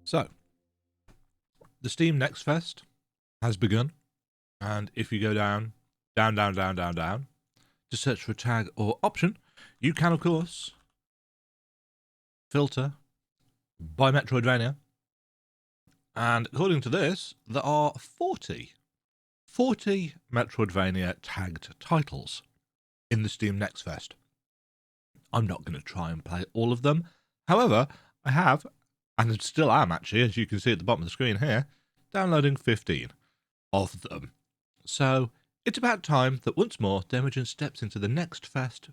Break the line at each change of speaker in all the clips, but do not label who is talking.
So, the Steam NextFest has begun, and if you go down to search for a tag or option, you can, of course, filter by Metroidvania. And according to this, there are 40 Metroidvania-tagged titles in the Steam NextFest. I'm not going to try and play all of them. However, I have, and still am actually, as you can see at the bottom of the screen here, downloading 15 of them. So it's about time that once more Demajen steps into the NextFest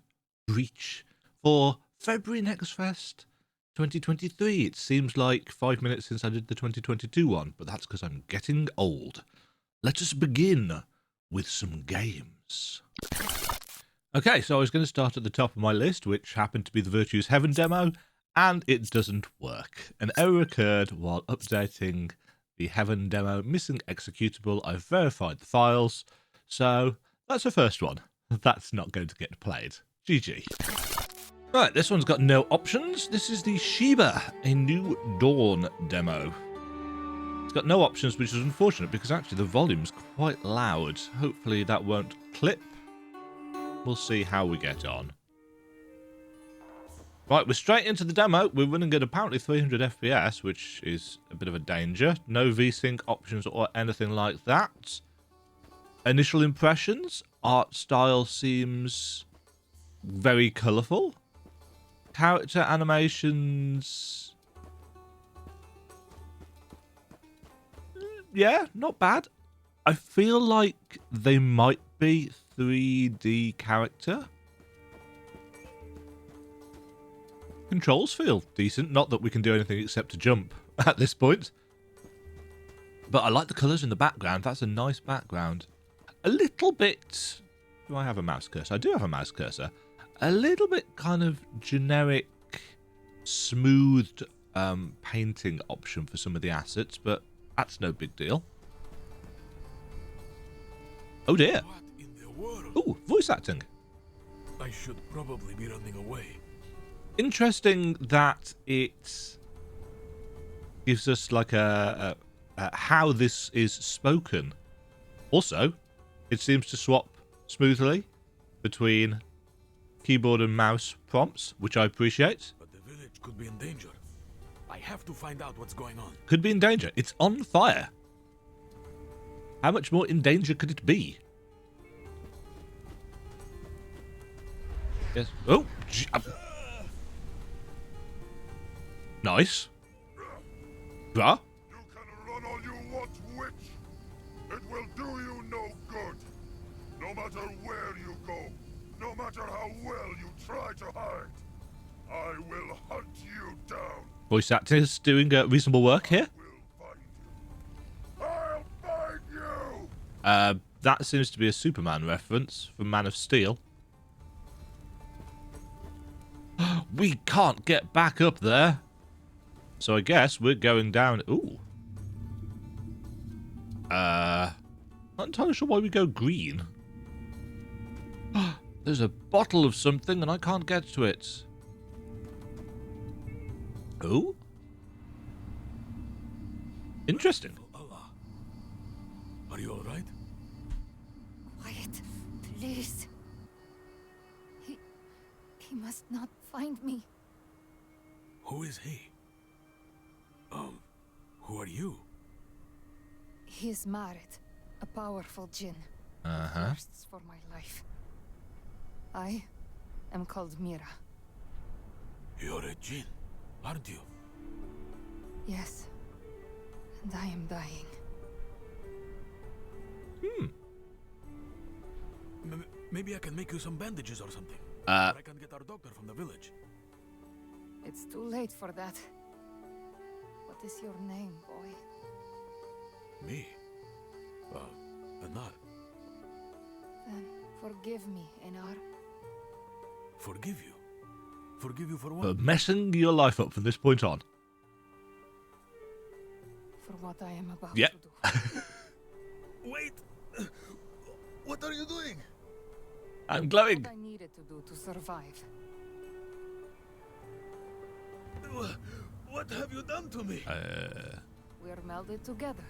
breach for February NextFest 2023. It seems like 5 minutes since I did the 2022 one, but that's because I'm getting old. Let us begin with some games. Okay, so I was going to start at the top of my list, which happened to be the Virtue's Heaven demo, and it doesn't work. An error occurred while updating the Heaven demo, missing executable. I've verified the files, so that's the first one. That's not going to get played. GG. Right, this one's got no options. This is the Sheba, a New Dawn demo. It's got no options, which is unfortunate because actually the volume's quite loud. Hopefully that won't clip. We'll see how we get on. Right, we're straight into the demo. We're running at apparently 300 FPS, which is a bit of a danger. No VSync options or anything like that. Initial impressions. Art style seems very colourful. Character animations... yeah, not bad. I feel like they might be 3D character. Controls feel decent. Not that we can do anything except to jump at this point. But I like the colours in the background. That's a nice background. A little bit... do I have a mouse cursor? I do have a mouse cursor. A little bit kind of generic, smoothed painting option for some of the assets, but that's no big deal. Oh dear. Ooh, voice acting.
I should probably be running away.
Interesting that it gives us like a how this is spoken. Also, it seems to swap smoothly between keyboard and mouse prompts, which I appreciate.
But the village could be in danger. I have to find out what's going on.
Could be in danger. It's on fire. How much more in danger could it be? Yes. Oh! Nice. Bruh?
You can run all you want, witch. It will do you no good. No matter where you go, no matter how well you try to hide, I will hunt you down.
Voice actors doing reasonable work here.
I'll find you.
That seems to be a Superman reference from Man of Steel. We can't get back up there. So I guess we're going down... ooh. Not entirely sure why we go green. There's a bottle of something and I can't get to it. Oh? Interesting.
Allah. Are you alright?
Quiet, please. He must not find me.
Who is he? Who are you?
He is Marit, a powerful jinn.
Uh-huh.
Thirsts for my life. I am called Mira.
You're a jinn, aren't you?
Yes, and I am dying.
Maybe I can make you some bandages or something. Or I can get our doctor from the village.
It's too late for that. What is your name, boy?
Me? Anar.
Then forgive me, Enar.
Forgive you? Forgive you for what?
For messing your life up from this point on.
For what I am about
Yep.
to do.
Wait! What are you doing?
I'm glowing.
What I needed to do to survive.
What What have you done to me?
We're melded together.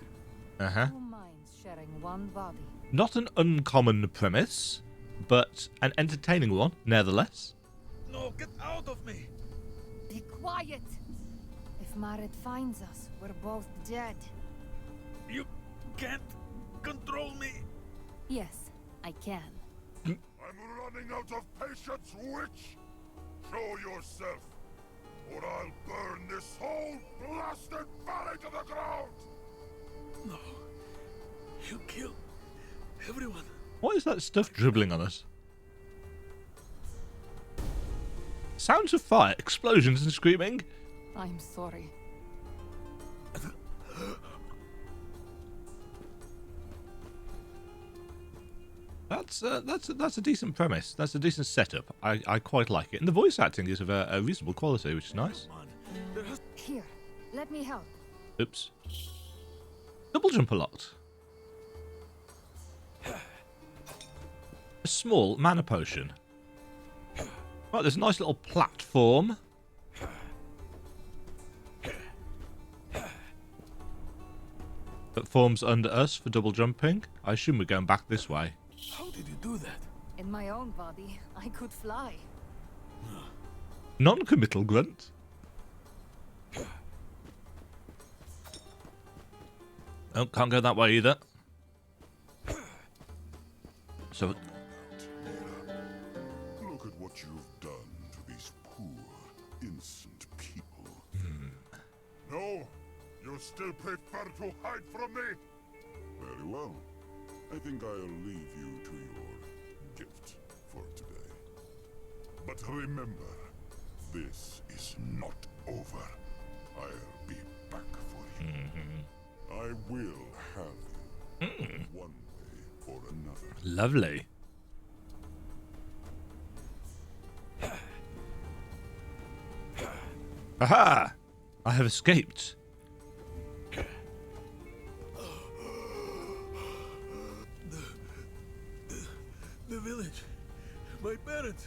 Uh-huh.
2 minds sharing one body.
Not an uncommon premise, but an entertaining one, nevertheless.
No, get out of me!
Be quiet! If Marit finds us, we're both dead.
You can't control me.
Yes, I can.
I'm running out of patience, witch! Show yourself, or I'll burn this whole blasted valley to the ground!
No. You killed everyone.
What is that stuff dribbling on us? Sounds of fire, explosions and screaming.
I'm sorry.
That's a decent premise. That's a decent setup. I quite like it. And the voice acting is of a reasonable quality, which is nice.
Come on. There has
Here, let me help.
Oops. Double jump a lot. A small mana potion. Right, there's a nice little platform. That forms under us for double jumping. I assume we're going back this way.
How did you do that?
In my own body, I could fly.
Non-committal grunt. Oh, can't go that way either. So,
Look at what you've done to these poor, innocent people. No, you still prefer to hide from me? Very well. I think I'll leave you to your gift for today. But remember, this is not over. I'll be back for you. I will have you. One way or another.
lovely. Aha! I have escaped.
The village. My parents.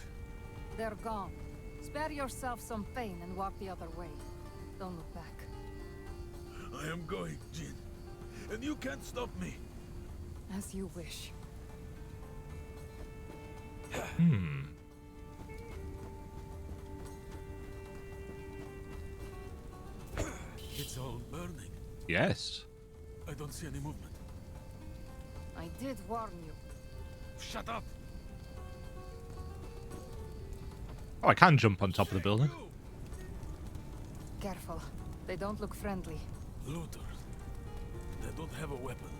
They're gone. Spare yourself some pain and walk the other way. Don't look back.
I am going, Jin. And you can't stop me.
As you wish.
It's all burning.
Yes.
I don't see any movement.
I did warn you.
Shut up!
Oh, I can jump on top of the building.
You!
Careful. They don't look friendly.
Looters. They don't have a weapon.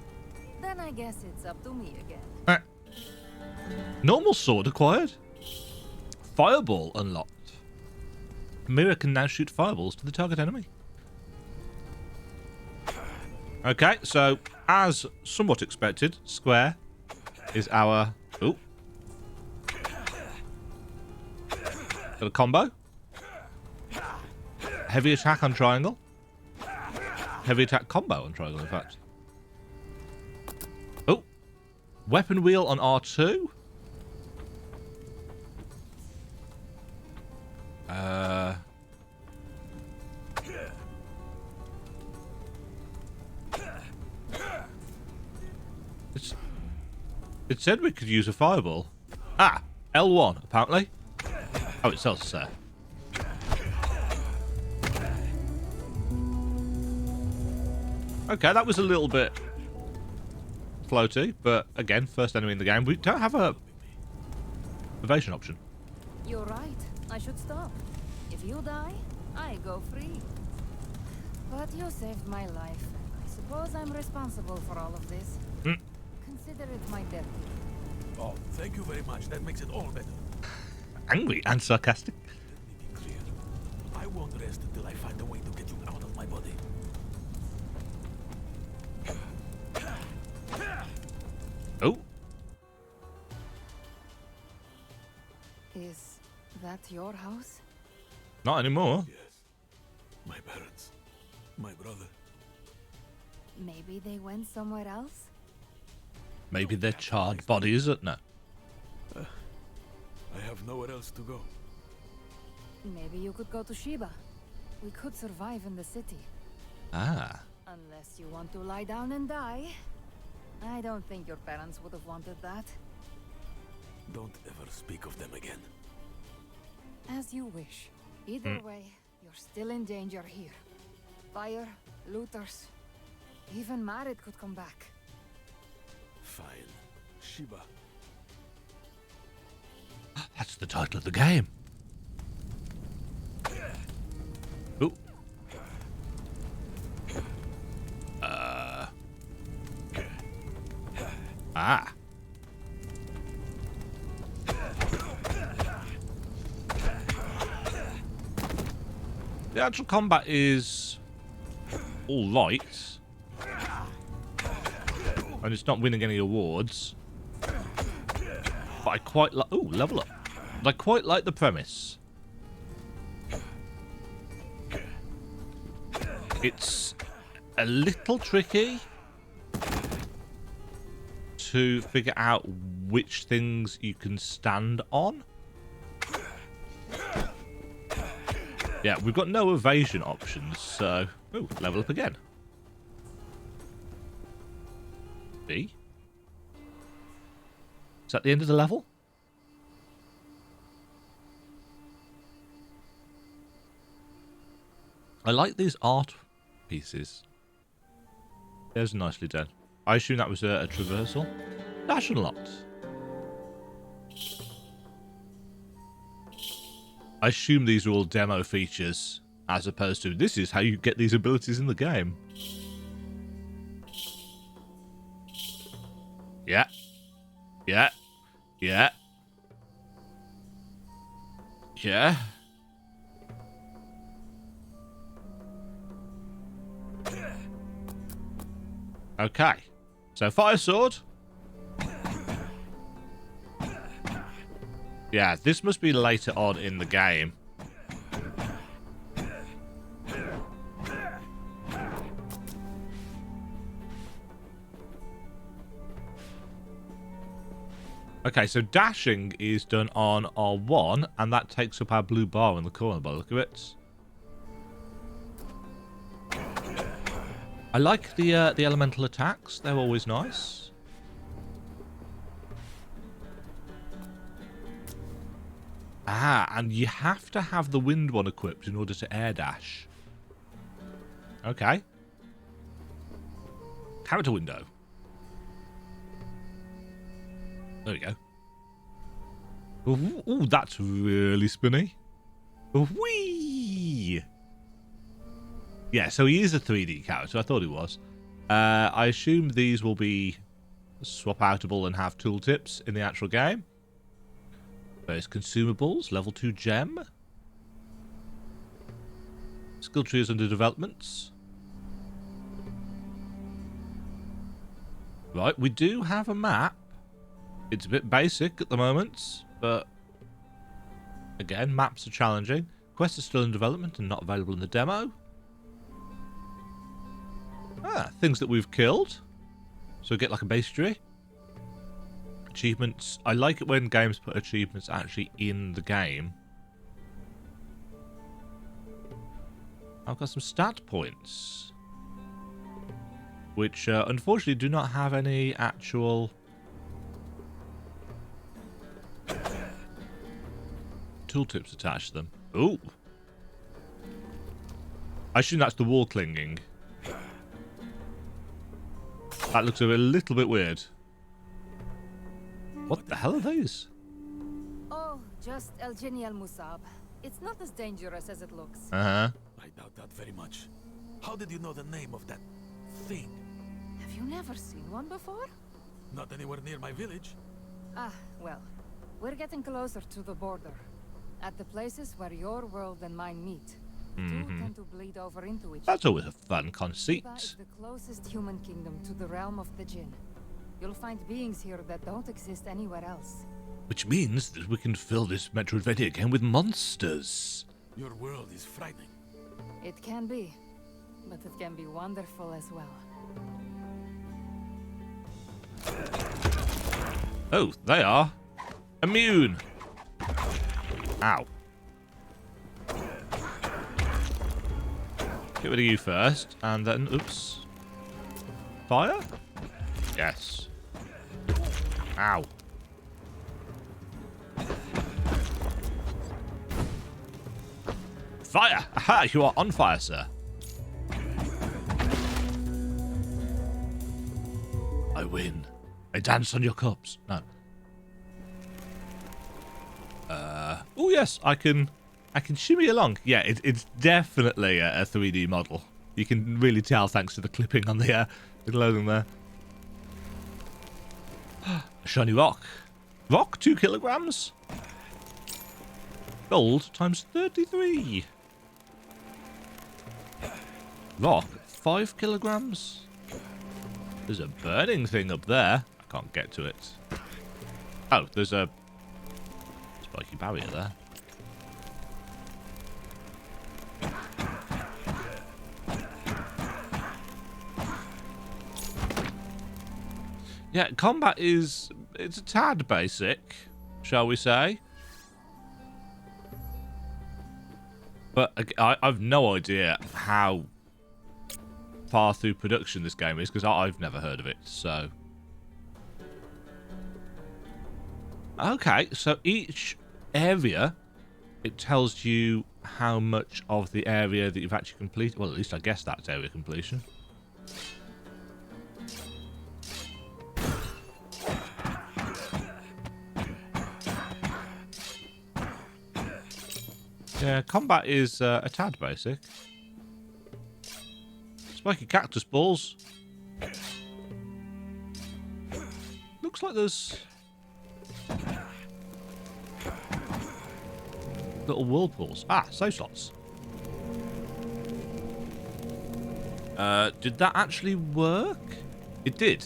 Then I guess it's up to me again.
Normal sword acquired. Fireball unlocked. Mira can now shoot fireballs to the target enemy. Okay, so as somewhat expected, square is our... Ooh. Got a combo. Heavy attack on triangle. Heavy attack combo on triangle, in fact. Oh. Weapon wheel on R2. It said we could use a fireball. Ah, L1, apparently. Oh, it says so. Okay, that was a little bit floaty, but again, first enemy in the game. We don't have a evasion option.
You're right. I should stop. If you die, I go free. But you saved my life. I suppose I'm responsible for all of this. Consider it my debt.
Oh, thank you very much. That makes it all better.
Angry and sarcastic.
Let me be clear. I won't rest until I find a way to get you out of my body.
Oh,
Is that your house?
not anymore.
Yes. My parents. My brother.
Maybe they went somewhere else?
Maybe they're charred bodies, no.
I have nowhere else to go.
Maybe you could go to Sheba. we could survive in the city.
Ah.
Unless you want to lie down and die. I don't think your parents would have wanted that.
Don't ever speak of them again.
As you wish. Either way, you're still in danger here. Fire, looters, even Marit could come back.
Fine. Sheba.
That's the title of the game. Ooh. Ah. The actual combat is all right, and it's not winning any awards. But I quite like. Ooh, level up. But I quite like the premise. It's a little tricky to figure out which things you can stand on. Yeah, we've got no evasion options, so... Ooh, level up again. B? Is that the end of the level? I like these art pieces. There's nicely done. I assume that was a traversal. Dash unlocked. I assume these are all demo features, as opposed to this is how you get these abilities in the game. Yeah. Yeah. Yeah. Yeah. Okay. So fire sword. Yeah, this must be later on in the game. Okay, so dashing is done on R1, and that takes up our blue bar in the corner by the look of it. I like the elemental attacks. They're always nice. Ah, and you have to have the wind one equipped in order to air dash. Okay. Character window. There we go. Ooh, that's really spinny. Whee! Yeah, so he is a 3D character. I thought he was. I assume these will be swap-outable and have tooltips in the actual game. There's consumables, level 2 gem. Skill tree is under development. Right, we do have a map. It's a bit basic at the moment, but again, maps are challenging. Quest is still in development and not available in the demo. Ah, things that we've killed. So we get like a base tree. Achievements. I like it when games put achievements actually in the game. I've got some stat points, which unfortunately do not have any actual tooltips attached to them. Ooh. I assume that's the wall clinging. That looks a little bit weird. What the hell are these?
Oh, just El Jinni Al Musab. It's not as dangerous as it looks.
I doubt that very much. How did you know the name of that thing?
Have you never seen one before?
Not anywhere near my village.
Ah, well, we're getting closer to the border. At the places where your world and mine meet, two tend to bleed over into each other.
That's always a fun conceit.
Sheba is the closest human kingdom to the realm of the Jinn. You'll find beings here that don't exist anywhere else.
Which means that we can fill this metroidvania game with monsters.
Your world is frightening.
It can be, but it can be wonderful as well.
Oh, they are immune. Ow. Get rid of you first, and then, oops. Fire? Yes. Ow. Fire! Aha! You are on fire, sir. I win. I dance on your cups. No. Oh yes, I can shimmy along. Yeah, it's definitely a 3D model. You can really tell thanks to the clipping on the clothing there. A shiny rock. Rock, 2 kilograms. Gold times 33. Rock, 5 kilograms. There's a burning thing up there. I can't get to it. Oh, there's a spiky barrier there. Yeah, combat it's a tad basic, shall we say. But I've no idea how far through production this game is, because I've never heard of it, so... Okay, so each area, it tells you how much of the area that you've actually completed. Well, at least I guess that's area completion. Yeah, combat is a tad basic. Spiky cactus balls. Looks like there's little whirlpools. Ah, save slots. Did that actually work? It did.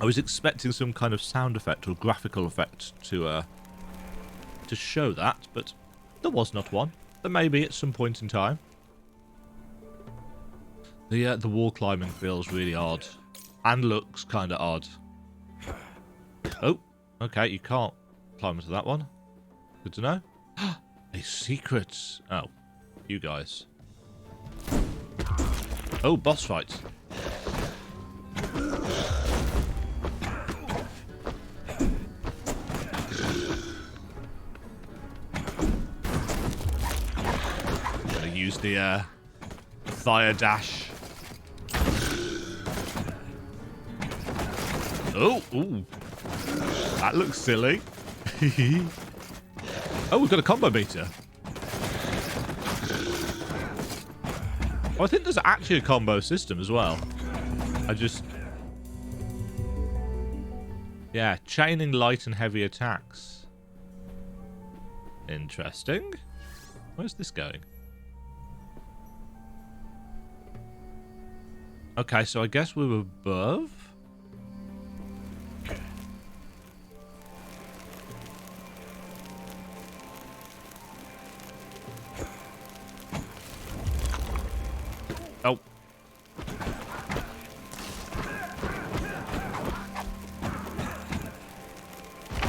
I was expecting some kind of sound effect or graphical effect to show that, but there was not one. There may be at some point in time. The wall climbing feels really odd, and looks kind of odd. Oh, okay, you can't climb into that one. Good to know. A secret. Oh, you guys. Oh, boss fight. Gonna use the fire dash. Oh, ooh. That looks silly. Oh, we've got a combo meter. Oh, I think there's actually a combo system as well. Yeah, chaining light and heavy attacks. Interesting. Where's this going? Okay, so I guess we're above. Oh.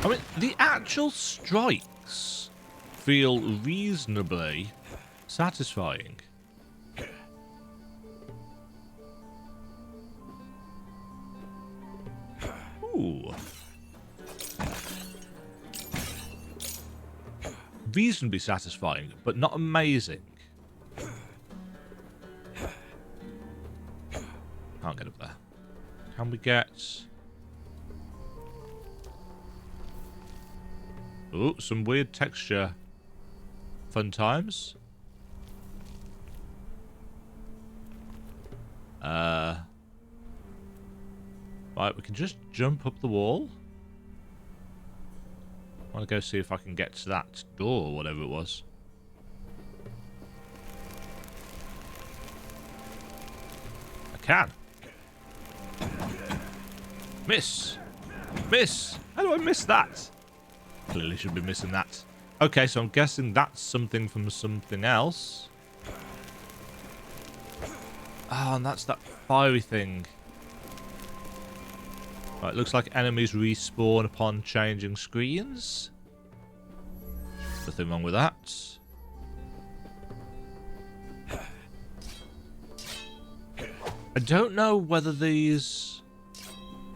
I mean, the actual strikes feel reasonably satisfying. Ooh. Reasonably satisfying, but not amazing. Can't get up there. Can we get... Ooh, some weird texture. Fun times. Right, we can just jump up the wall. I want to go see if I can get to that door or whatever it was. I can. Miss! Miss! How do I miss that? Clearly should be missing that. Okay, so I'm guessing that's something from something else. Oh, and that's that fiery thing. Right, looks like enemies respawn upon changing screens. Nothing wrong with that. I don't know whether these...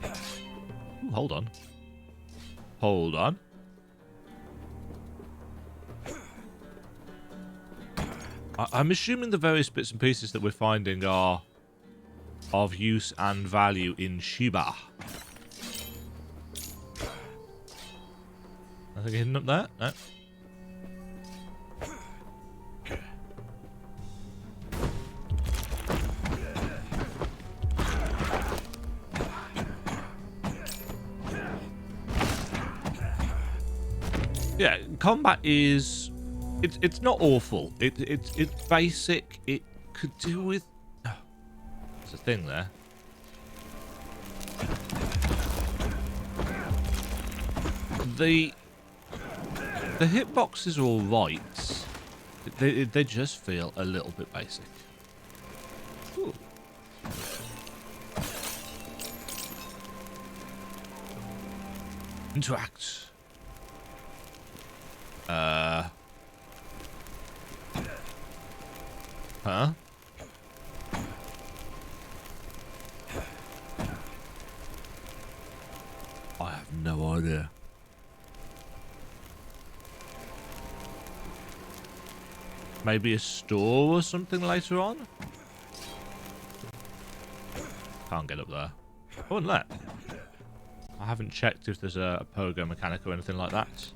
Ooh, hold on. Hold on. I'm assuming the various bits and pieces that we're finding are of use and value in Sheba. Nothing hidden up there? No. Yeah, combat is... It's not awful. It's basic. It could do with... Oh, there's a thing there. The hitboxes are alright. They just feel a little bit basic. Ooh. Interact. Huh? I have no idea. Maybe a store or something later on? Can't get up there. I wouldn't let. I haven't checked if there's a pogo mechanic or anything like that.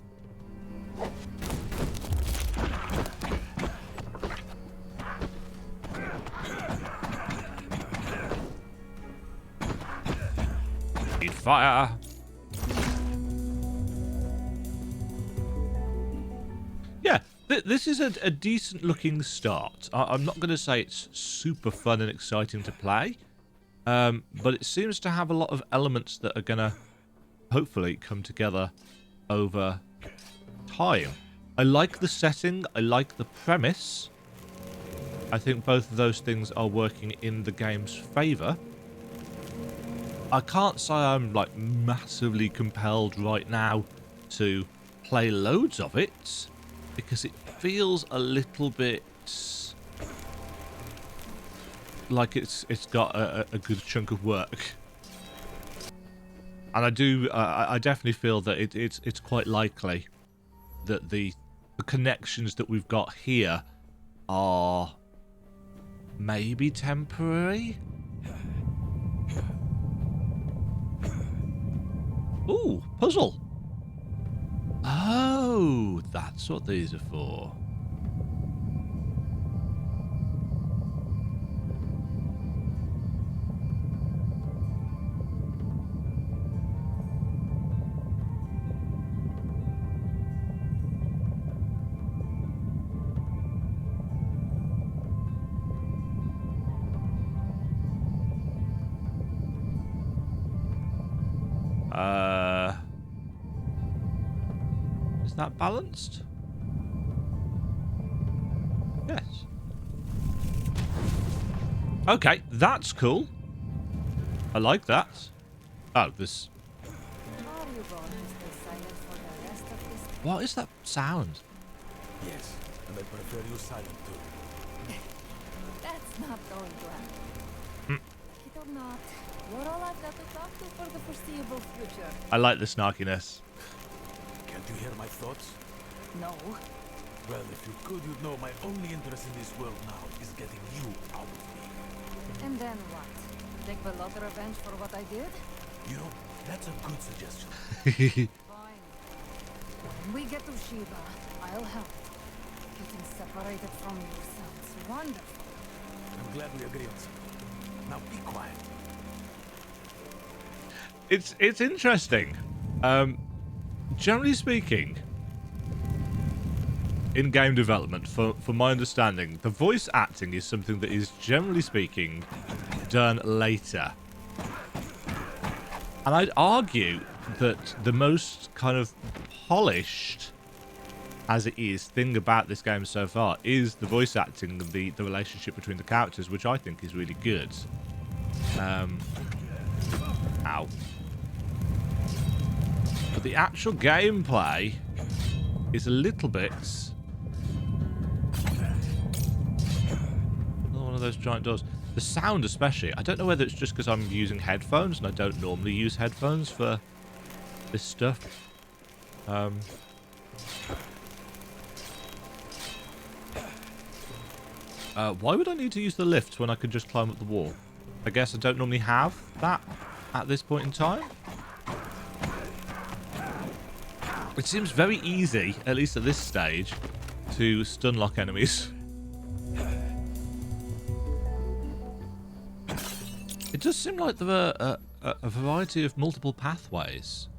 Need fire! Yeah, this is a decent looking start. I'm not going to say it's super fun and exciting to play, but it seems to have a lot of elements that are going to hopefully come together over time. I like the setting, I like the premise. I think both of those things are working in the game's favour. I can't say I'm like massively compelled right now to play loads of it, because it feels a little bit like it's got a good chunk of work. And I definitely feel that it's quite likely that the connections that we've got here are maybe temporary. Ooh, puzzle. Oh, that's what these are for. Is that balanced? Yes. Okay, that's cool. I like that. Oh, this... What is that sound?
Yes, and I prefer you silent too.
That's not going to happen. It or not, you're all I've got to talk to for the foreseeable future.
I like the snarkiness.
Can't you hear my thoughts?
No.
Well, if you could, you'd know my only interest in this world now is getting you out of me.
And then what? Take a lot of revenge for what I did?
You know, that's a good suggestion.
Fine. When we get to Sheba, I'll help. Getting separated from you sounds wonderful.
I'm glad we agree on something. Now be quiet.
It's interesting. Generally speaking, in game development, for my understanding, the voice acting is something that is, generally speaking, done later. And I'd argue that the most kind of polished, as it is, thing about this game so far is the voice acting and the relationship between the characters, which I think is really good. Ow. But the actual gameplay is a little bit... Another one of those giant doors. The sound especially. I don't know whether it's just because I'm using headphones and I don't normally use headphones for this stuff. Why would I need to use the lift when I could just climb up the wall? I guess I don't normally have that at this point in time. It seems very easy, at least at this stage, to stun lock enemies. It does seem like there are a variety of multiple pathways.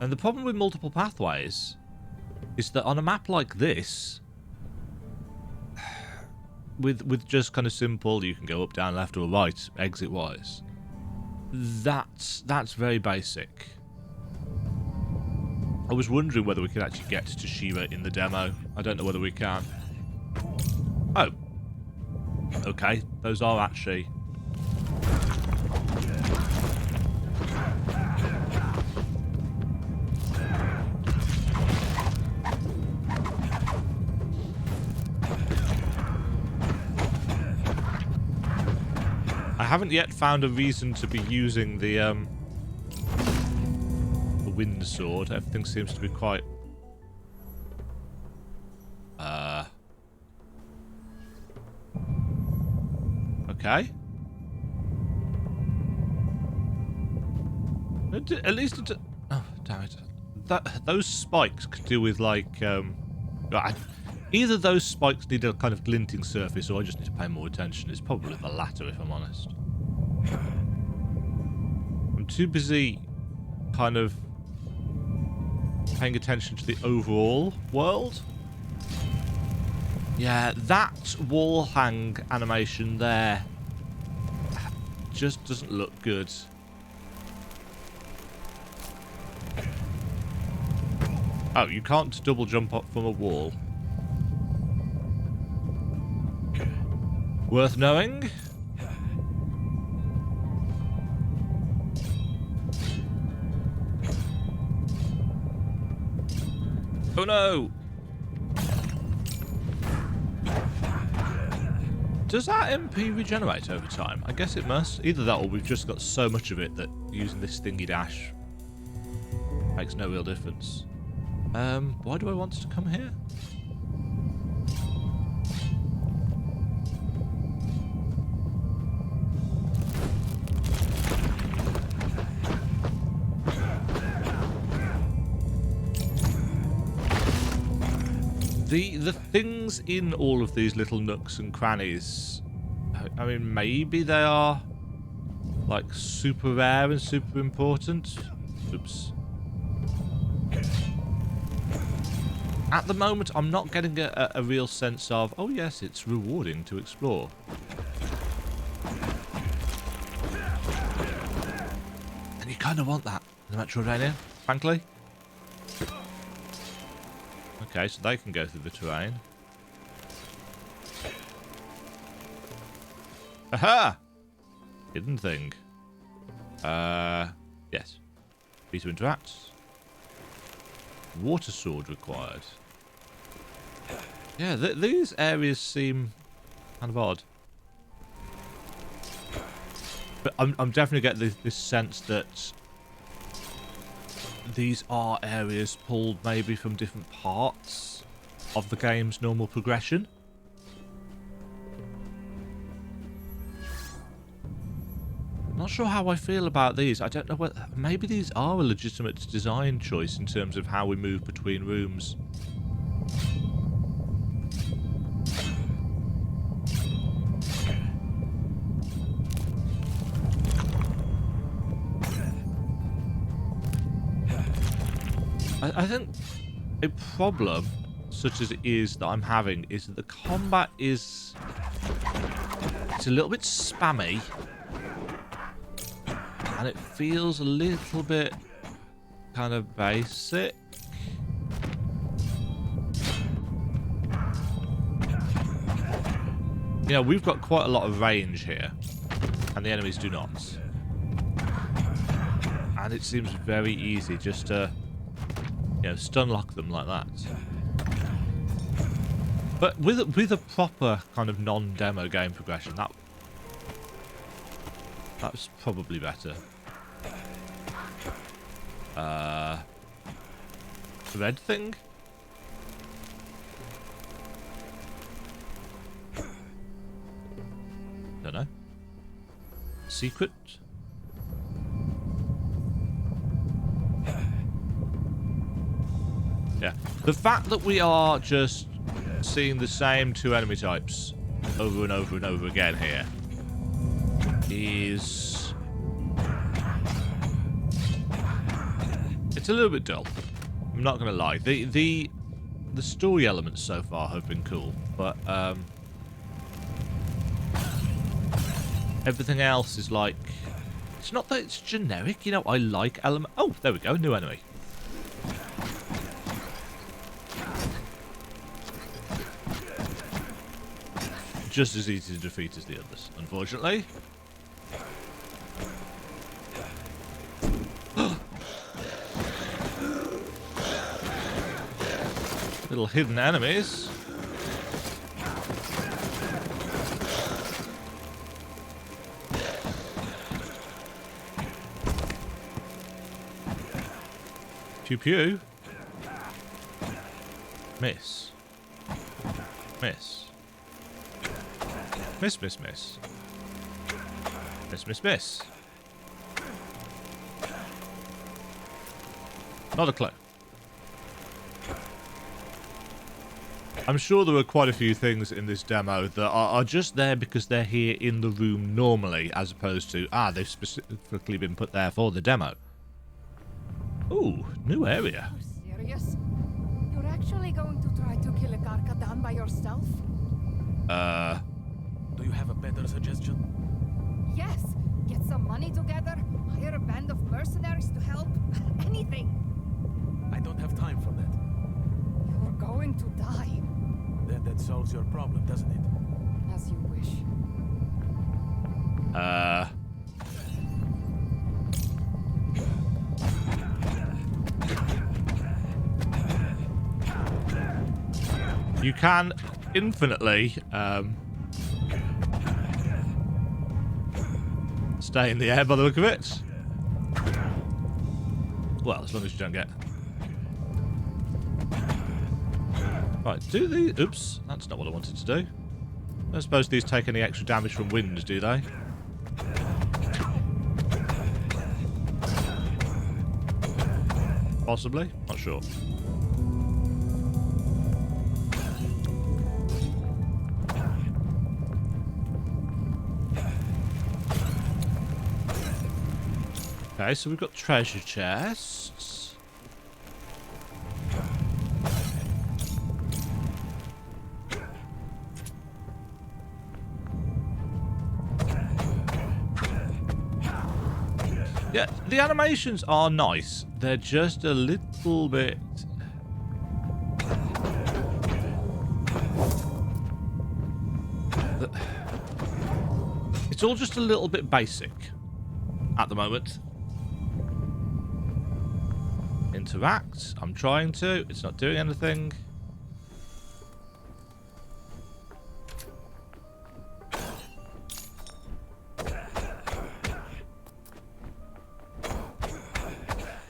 And the problem with multiple pathways is that on a map like this, with just kind of simple, you can go up, down, left or right, exit-wise, that's very basic. I was wondering whether we could actually get to Sheba in the demo. I don't know whether we can. Oh. Okay, those are actually... I haven't yet found a reason to be using the wind sword. Everything seems to be quite... Okay. At least it... Oh, damn it. Those spikes could do with, like... either those spikes need a kind of glinting surface, or I just need to pay more attention. It's probably the latter, if I'm honest. I'm too busy kind of paying attention to the overall world. Yeah, that wall hang animation there just doesn't look good. Oh, you can't double jump up from a wall. Worth knowing. Oh no! Does that MP regenerate over time? I guess it must. Either that or we've just got so much of it that using this thingy dash makes no real difference. Why do I want to come here? The things in all of these little nooks and crannies, I mean, maybe they are like super rare and super important. Oops. At the moment, I'm not getting a real sense of, oh yes, it's rewarding to explore. And you kind of want that in the metroidvania, frankly. Okay, so they can go through the terrain. Aha! Hidden thing. Yes. B to interact. Water sword required. Yeah, these areas seem kind of odd. But I'm definitely getting this sense that these are areas pulled maybe from different parts of the game's normal progression. Not sure how I feel about these. I don't know whether... Maybe these are a legitimate design choice in terms of how we move between rooms. I think a problem, such as it is that I'm having, is that the combat is... It's a little bit spammy. And it feels a little bit kind of basic. Yeah, we've got quite a lot of range here. And the enemies do not. And it seems very easy just to... You know, stun lock them like that. But with a proper kind of non-demo game progression, that's probably better. Red thing? Don't know. Secret? Yeah. The fact that we are just seeing the same two enemy types over and over and over again here is... it's a little bit dull. I'm not going to lie. The story elements so far have been cool, but everything else is like... it's not that it's generic, you know, I like element... oh, there we go, new enemy. Just as easy to defeat as the others, unfortunately. Little hidden enemies. Pew pew. Miss. Miss. Miss, miss, miss. Miss, miss, miss. Not a clue. I'm sure there are quite a few things in this demo that are just there because they're here in the room normally, as opposed to, they've specifically been put there for the demo. Ooh, new area.
You're serious? You're actually going to try to kill a Karkadan by yourself?
Do you have a better suggestion?
Yes! Get some money together, hire a band of mercenaries to help. Anything!
I don't have time for that.
You're going to die.
Then that solves your problem, doesn't it?
As you wish.
You can infinitely stay in the air by the look of it. Well, as long as you don't get... right, do these... oops, that's not what I wanted to do. I don't suppose these take any extra damage from wind, do they? Possibly? Not sure. Okay, so we've got treasure chests. Yeah, the animations are nice. They're just a little bit... it's all just a little bit basic at the moment. Interact. I'm trying to. It's not doing anything.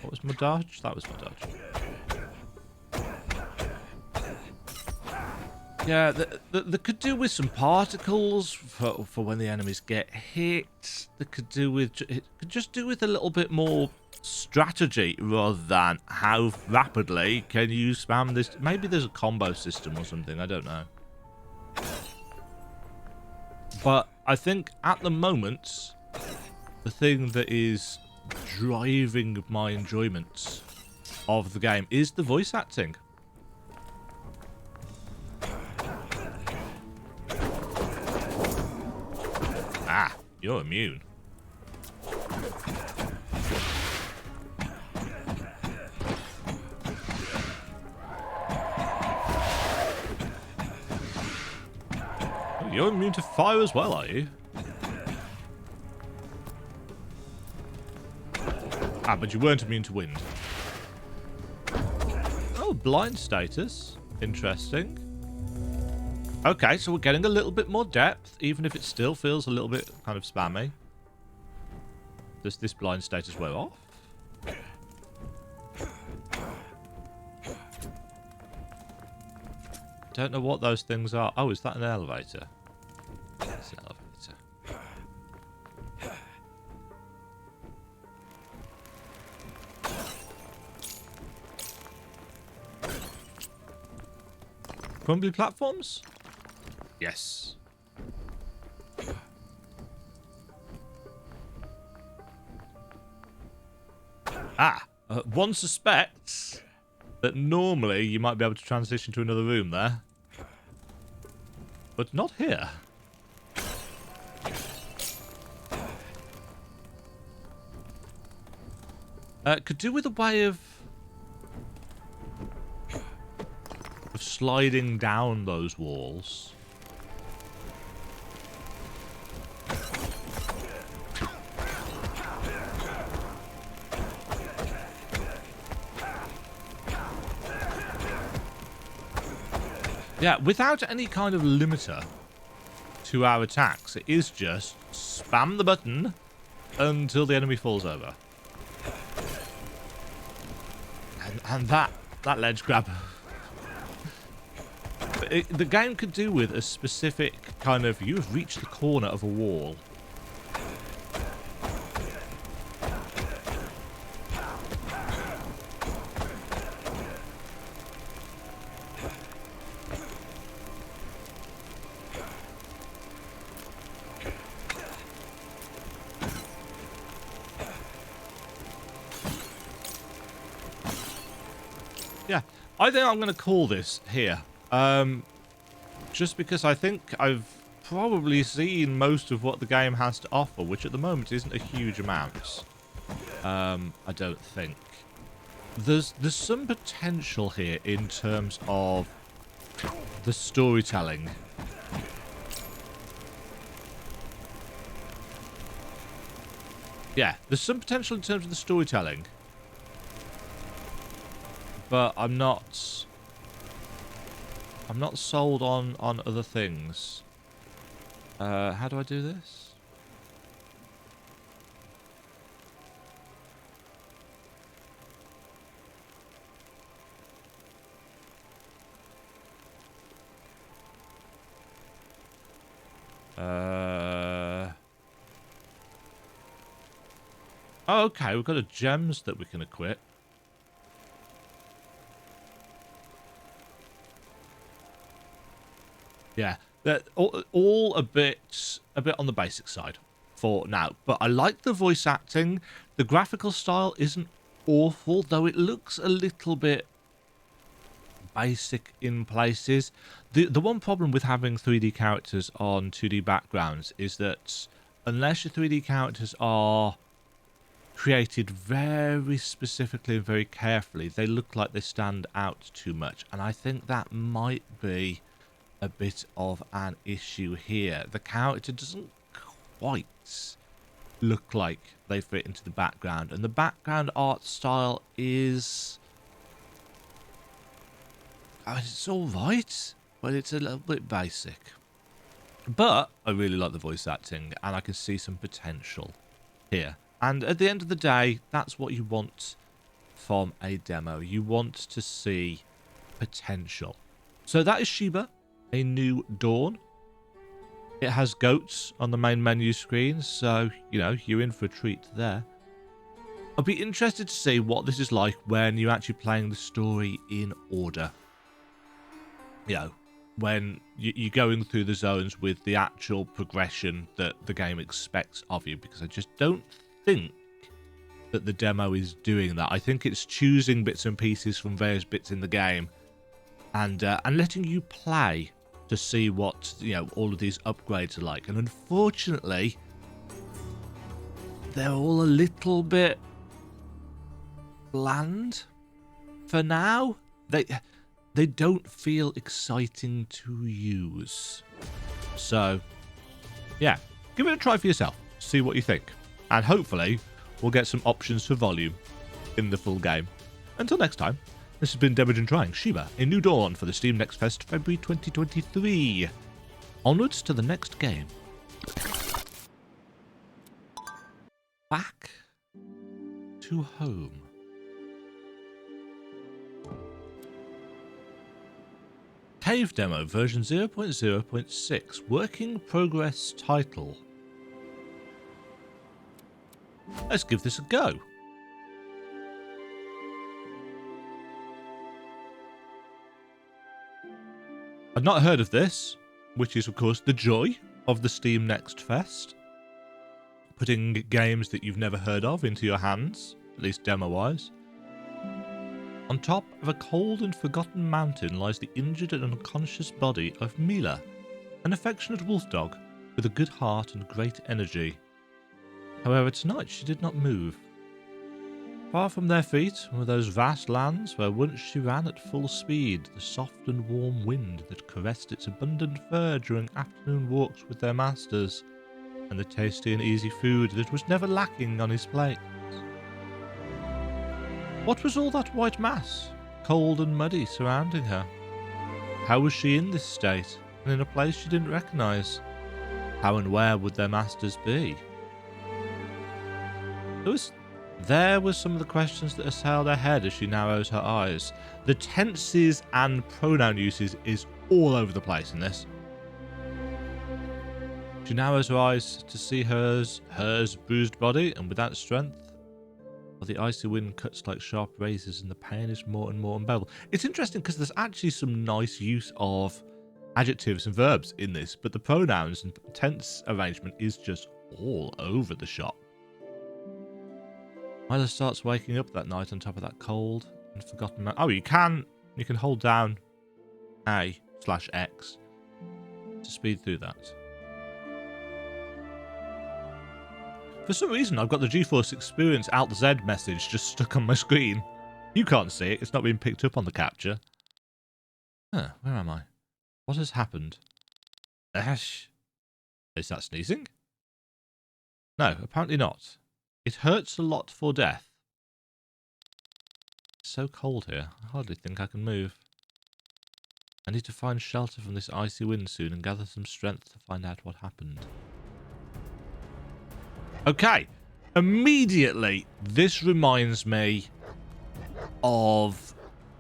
What was my dodge? That was my dodge. Yeah, they could do with some particles for when the enemies get hit. They could do with... it could just do with a little bit more strategy rather than how rapidly can you spam this. Maybe there's a combo system or something, I don't know. But I think at the moment the thing that is driving my enjoyment of the game is the voice acting. You're immune. You're immune to fire as well, are you? But you weren't immune to wind. Oh, blind status. Interesting. Okay, so we're getting a little bit more depth, even if it still feels a little bit kind of spammy. Does this blind status wear off? Don't know what those things are. Oh, is that an elevator? It's an elevator. Crumbly platforms? Yes. One suspects that normally you might be able to transition to another room there. But not here. Could do with a way of sliding down those walls. Yeah, without any kind of limiter to our attacks, it is just spam the button until the enemy falls over. And that ledge grab. The game could do with a specific kind of, you have reached the corner of a wall. Yeah, I think I'm going to call this here. Just because I think I've probably seen most of what the game has to offer, which at the moment isn't a huge amount. I don't think. There's some potential here in terms of the storytelling. Yeah, there's some potential in terms of the storytelling. But I'm not sold on other things. How do I do this? Oh, okay, we've got a gems that we can equip. Yeah, they're all a bit on the basic side for now. But I like the voice acting. The graphical style isn't awful, though it looks a little bit basic in places. The one problem with having 3D characters on 2D backgrounds is that unless your 3D characters are created very specifically and very carefully, they look like they stand out too much. And I think that might be a bit of an issue here. The character doesn't quite look like they fit into the background, and the background art style is, I mean, it's all right, but it's a little bit basic. But I really like the voice acting, and I can see some potential here. And at the end of the day, that's what you want from a demo. You want to see potential. So that is Sheba, A New Dawn. It has goats on the main menu screen, so, you know, you're in for a treat there. I'll be interested to see what this is like when you're actually playing the story in order. You know, when you're going through the zones with the actual progression that the game expects of you, because I just don't think that the demo is doing that. I think it's choosing bits and pieces from various bits in the game and letting you play to see what, you know, all of these upgrades are like. And unfortunately, they're all a little bit bland for now. They don't feel exciting to use. So, yeah, give it a try for yourself. See what you think. And hopefully, we'll get some options for volume in the full game. Until next time, This has been Demajen trying Sheba, A New Dawn for the Steam Next Fest, February 2023. Onwards to the next game. Back to home. Cave Demo version 0.0.6. Working progress title. Let's give this a go. I've not heard of this, which is of course the joy of the Steam Next Fest. Putting games that you've never heard of into your hands, at least demo-wise. On top of a cold and forgotten mountain lies the injured and unconscious body of Mila, an affectionate wolf dog with a good heart and great energy. However, tonight she did not move. Far from their feet were those vast lands where once she ran at full speed, the soft and warm wind that caressed its abundant fur during afternoon walks with their masters, and the tasty and easy food that was never lacking on his plate. What was all that white mass, cold and muddy, surrounding her? How was she in this state, and in a place she didn't recognise? How and where would their masters be? There were some of the questions that assailed her head as she narrows her eyes. The tenses and pronoun uses is all over the place in this. She narrows her eyes to see hers bruised body, and without strength, while the icy wind cuts like sharp razors and the pain is more and more unbearable. It's interesting because there's actually some nice use of adjectives and verbs in this, but the pronouns and tense arrangement is just all over the shop. Mila starts waking up that night on top of that cold and forgotten mountain. Oh, you can hold down A/X to speed through that. For some reason, I've got the GeForce Experience Alt Z message just stuck on my screen. You can't see it. It's not being picked up on the capture. Huh, where am I? What has happened? Ash. Is that sneezing? No, apparently not. It hurts a lot for death. It's so cold here. I hardly think I can move. I need to find shelter from this icy wind soon and gather some strength to find out what happened. Okay. Immediately, this reminds me of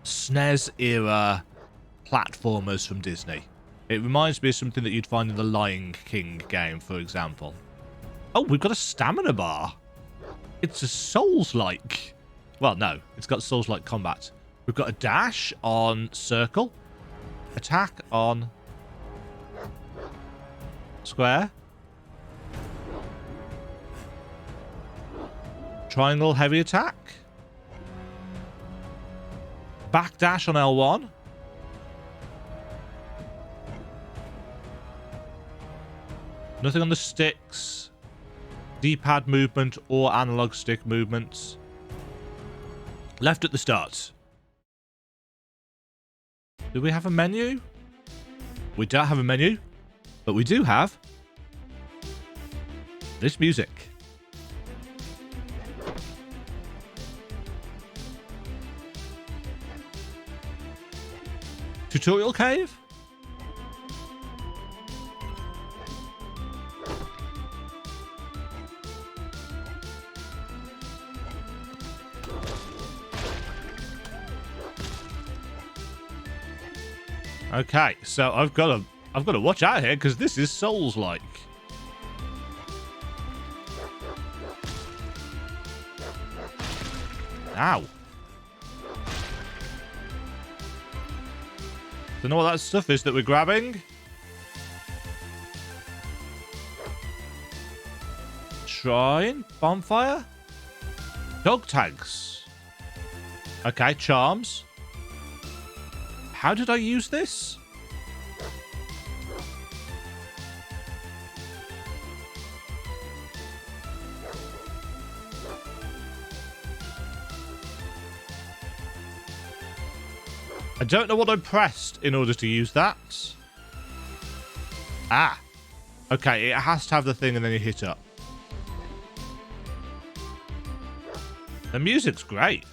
SNES era platformers from Disney. It reminds me of something that you'd find in the Lion King game, for example. Oh, we've got a stamina bar. It's a Souls-like. Well, no. It's got Souls-like combat. We've got a dash on circle. Attack on square. Triangle heavy attack. Back dash on L1. Nothing on the sticks. D-pad movement or analog stick movements. Left at the start. Do we have a menu? We don't have a menu, but we do have this music. Tutorial cave? Okay, so I've got to watch out here because this is Souls-like. Ow. Don't know what that stuff is that we're grabbing. Shrine, bonfire, dog tags. Okay, charms. How did I use this? I don't know what I pressed in order to use that. Ah. Okay, it has to have the thing and then you hit up. The music's great.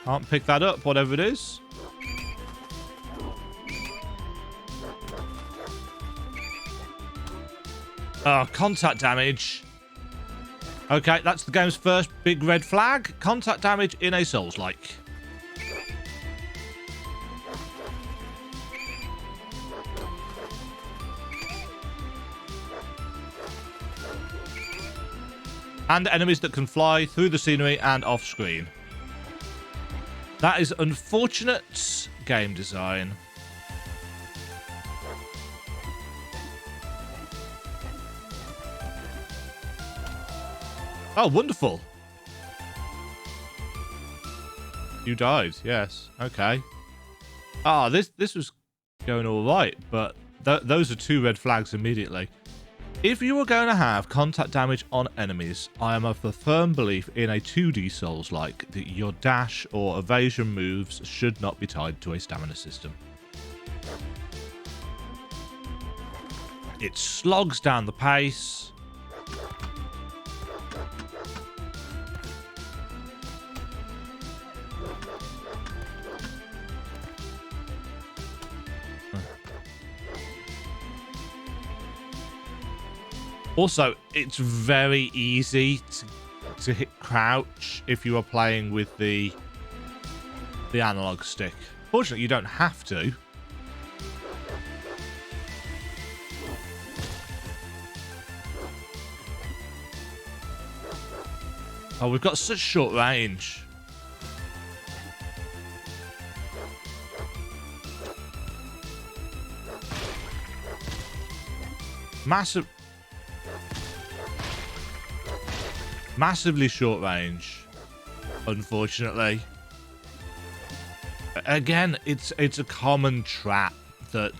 Can't pick that up, whatever it is. Oh, contact damage. Okay, that's the game's first big red flag. Contact damage in a Souls-like. And enemies that can fly through the scenery and off screen. That is unfortunate game design. Oh, wonderful. You died, yes. Okay. Ah, this was going all right, but those are 2 red flags immediately. If you are going to have contact damage on enemies, I am of the firm belief in a 2D Souls-like that your dash or evasion moves should not be tied to a stamina system. It slogs down the pace. Also, it's very easy to hit crouch if you are playing with the analog stick. Fortunately, you don't have to. Oh, we've got such short range. Massively short range, unfortunately. Again, it's a common trap that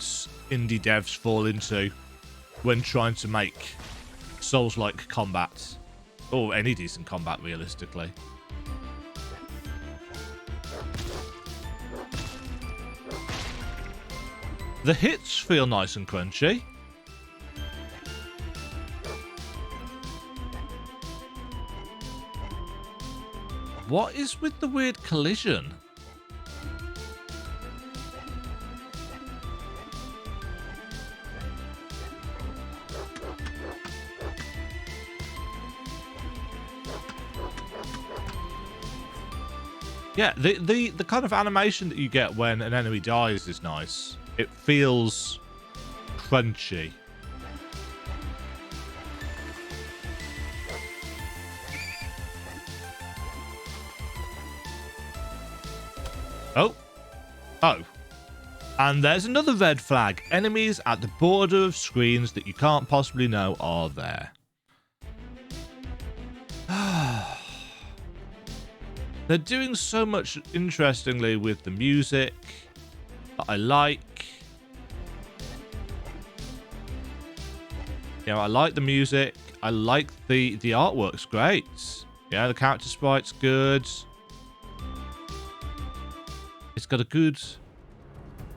indie devs fall into when trying to make Souls-like combat, or any decent combat realistically. The hits feel nice and crunchy. What is with the weird collision? Yeah, the kind of animation that you get when an enemy dies is nice. It feels crunchy. Oh. Oh. And there's another red flag. Enemies at the border of screens that you can't possibly know are there. They're doing so much interestingly with the music that I like. You know, I like the music. I like the artwork's great. Yeah, the character sprite's good. It's got a good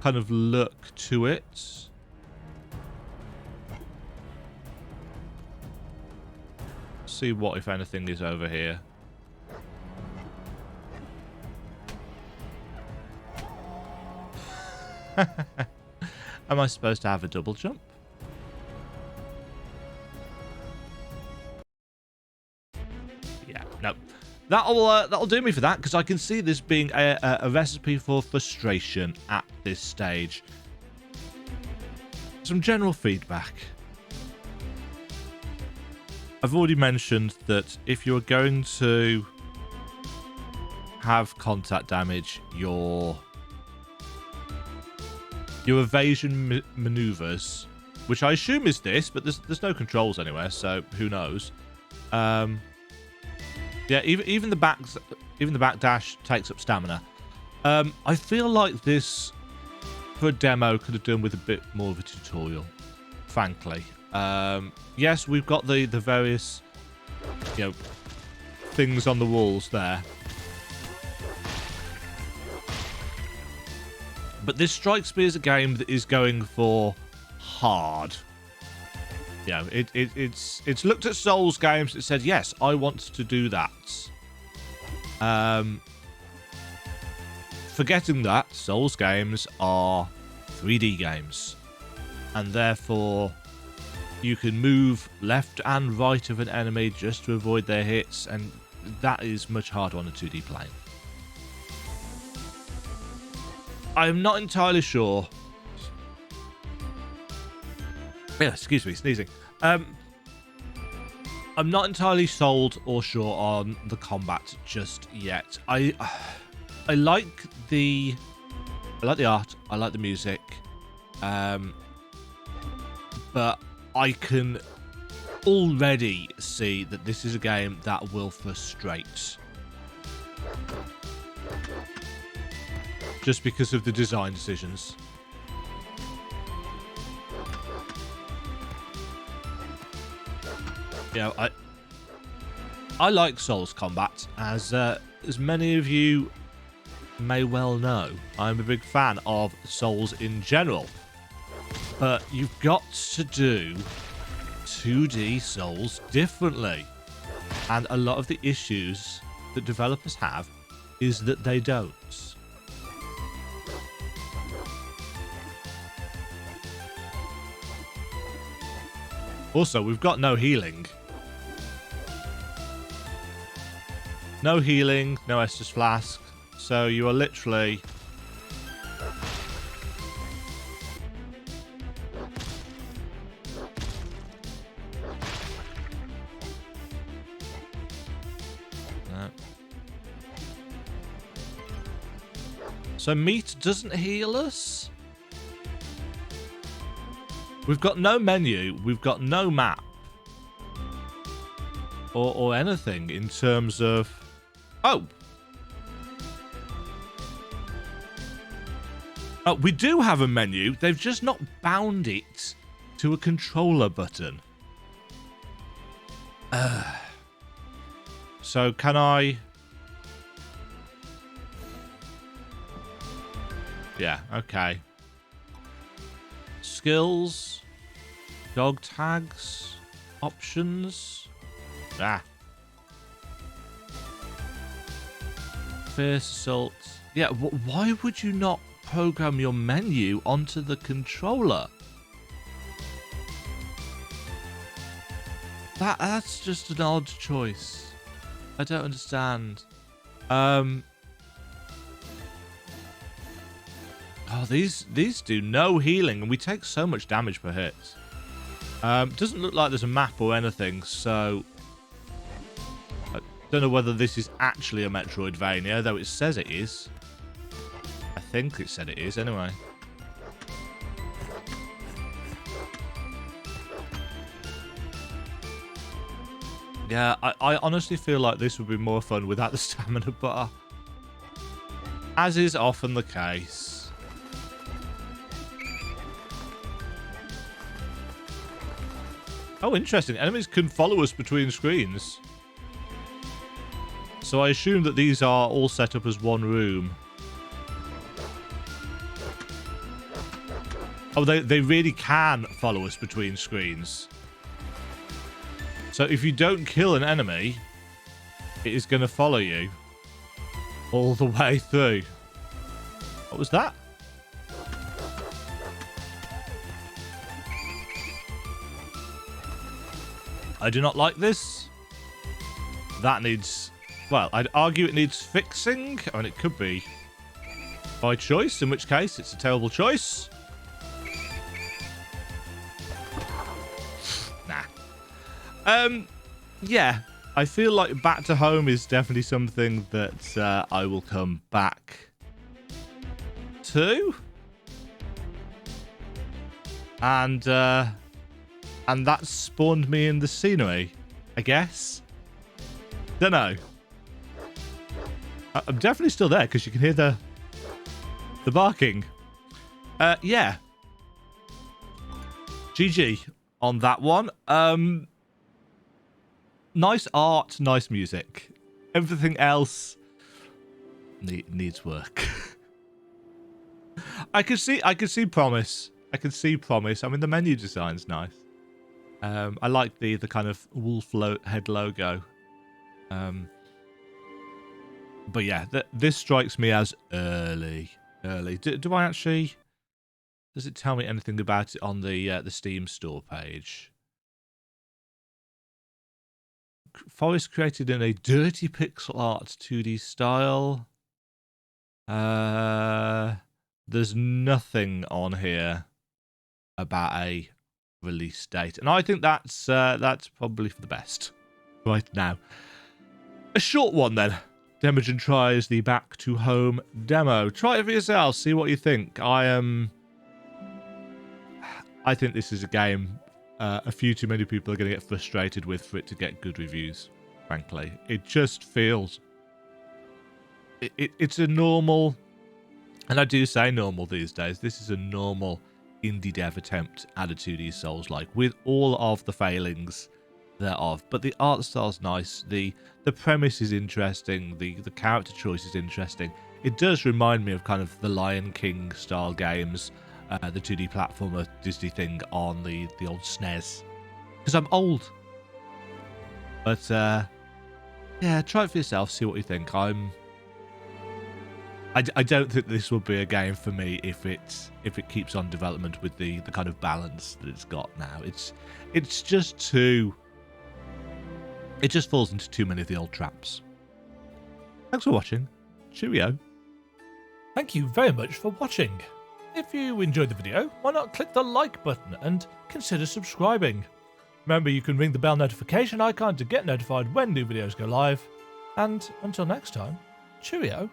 kind of look to it. See what, if anything, is over here. Am I supposed to have a double jump? Yeah, no. That'll do me for that, because I can see this being a recipe for frustration at this stage. Some general feedback. I've already mentioned that if you're going to have contact damage, your evasion maneuvers, which I assume is this, but there's no controls anywhere, so who knows? Yeah, even the back dash takes up stamina. I feel like this for a demo could have done with a bit more of a tutorial, frankly. Yes, we've got the various, you know, things on the walls there. But this strikes me as a game that is going for hard. You know, it's looked at Souls games and said, yes, I want to do that. Forgetting that Souls games are 3D games, and therefore you can move left and right of an enemy just to avoid their hits, and that is much harder on a 2D plane. I'm not entirely sure. Yeah, excuse me, sneezing. I'm not entirely sold or sure on the combat just yet. I like the art, I like the music, but I can already see that this is a game that will frustrate. Just because of the design decisions. You know, I like Souls combat, as many of you may well know. I'm a big fan of Souls in general. But you've got to do 2D Souls differently. And a lot of the issues that developers have is that they don't. Also, we've got no healing. No healing, no Estus Flask. So you are literally... No. So meat doesn't heal us? We've got no menu, we've got no map. Or anything in terms of... Oh! We do have a menu, they've just not bound it to a controller button. So can I... Yeah, okay. Skills, dog tags, options. Fierce assault. Yeah, why would you not program your menu onto the controller? That's just an odd choice. I don't understand. Oh, these do no healing, and we take so much damage per hit. Doesn't look like there's a map or anything, so... I don't know whether this is actually a Metroidvania, though it says it is. I think it said it is, anyway. Yeah, I honestly feel like this would be more fun without the stamina bar. As is often the case. Oh, interesting. Enemies can follow us between screens. So I assume that these are all set up as one room. Oh, they really can follow us between screens. So if you don't kill an enemy, it is going to follow you all the way through. What was that? I do not like this. That needs... Well, I'd argue it needs fixing. I mean, it could be by choice, in which case it's a terrible choice. Nah. Yeah. I feel like Back to Home is definitely something that I will come back to. And that spawned me in the scenery, I guess. Don't know. I'm definitely still there because you can hear the barking. Yeah. GG on that one. Nice art, nice music. Everything else needs work. I can see promise. I can see promise. I mean, the menu design's nice. I like the kind of wolf head logo. But yeah, this strikes me as early. Do I actually... Does it tell me anything about it on the Steam store page? Forest created in a dirty pixel art 2D style. There's nothing on here about a release date, and I think that's probably for the best right now. A short one then. Demajen tries the Back to Home demo. Try it for yourself. See what you think. I think this is a game a few too many people are going to get frustrated with for it to get good reviews. Frankly, it just feels. It's a normal, and I do say normal these days. This is a normal indie dev attempt at a 2D Souls-like with all of the failings thereof, but the art style's nice, the premise is interesting, the character choice is interesting. It does remind me of kind of the Lion King style games, the 2D platformer Disney thing on the old SNES, because I'm old. But yeah, try it for yourself, see what you think. I don't think this will be a game for me if it keeps on development with the kind of balance that it's got now. It's just too. It just falls into too many of the old traps. Thanks for watching. Cheerio.
Thank you very much for watching. If you enjoyed the video, why not click the like button and consider subscribing. Remember, you can ring the bell notification icon to get notified when new videos go live. And until next time, cheerio.